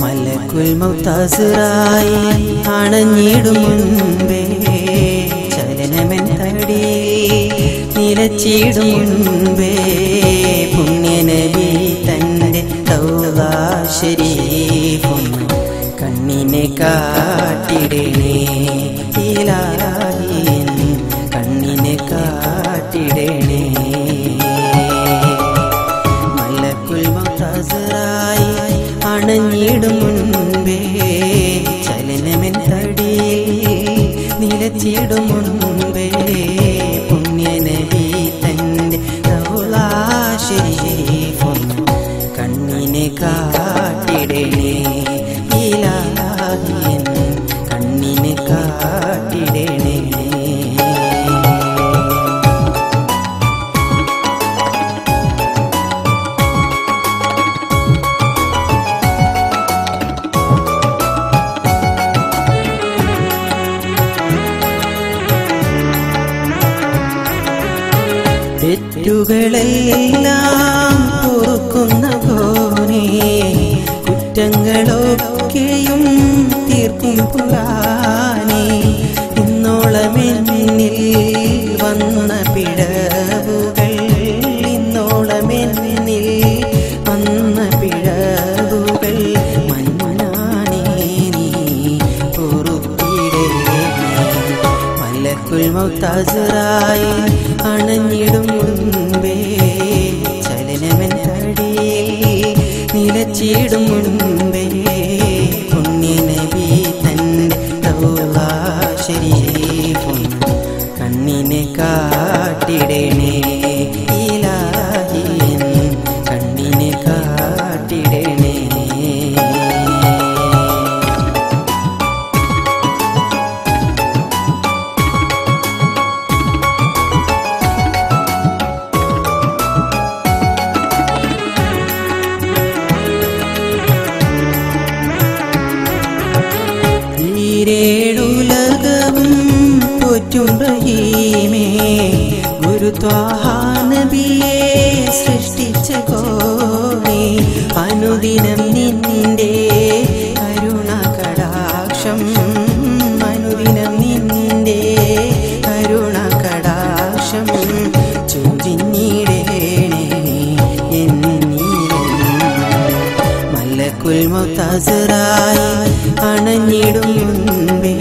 മലക്കുൽ മൗത്താസിറായി അണഞ്ഞിടും മുൻപേ ചലനമെൻ തടി നിലച്ചിടും മുൻപേ പുണ്യനബി തന്റെ തൗബാ ശരീഫും കണ്ണിനെ കാട്ടിടണേ ഇലാഹി കണ്ണിനെ കാട്ടിടണേ മലക്കുൽ മൗത്താസിറായി അണഞ്ഞിടും മുൻപേ ചലനമെൻ തടി നിലച്ചിടും മുൻപേ പുണ്യനബി തന്റെ തൗബാ ശരീഫും കണ്ണിനെ കാട്ടിടണേ ഇലാഹി കണ്ണിനെ കാട്ടിടണേ തെറ്റുകളെല്ലാം പൊറുക്കുന്ന പോലെ കുറ്റങ്ങളൊക്കെയും തീർക്കും പുരാനേ ഇന്നോളമെന്നിൽ വന്ന പിഴവുകൾ ഇന്നോളമെന്നിൽ വന്ന പിഴവുകൾ മന്നാനേ നീ പൊറുത്തിടണേ മലക്കുൽ മൗത്താസിറായി അണഞ്ഞിടും മുൻപേ ചലനമെൻ തടി നിലച്ചിടും മുൻപേ പുണ്യനബി തന്റെ തൗബാ ശരീഫും കണ്ണിനെ കാട്ടിടണേ ഇലാഹി കണ്ണിനെ കാട്ടിടണേ ഈരേഴുലകവും പോറ്റും റഹീമേ ഗുരു ത്വാഹ നബിയെ സൃഷ്ടിച്ച കോണേ അനുദിനം നിന്റെ കരുണ കടാക്ഷം അനുദിനം നിന്റെ കരുണ കടാക്ഷം ചൊരിഞ്ഞിടണേ എന്നീരം മലക്കുൽ മൗത്താസിറായി അണഞ്ഞിടും മുൻപേ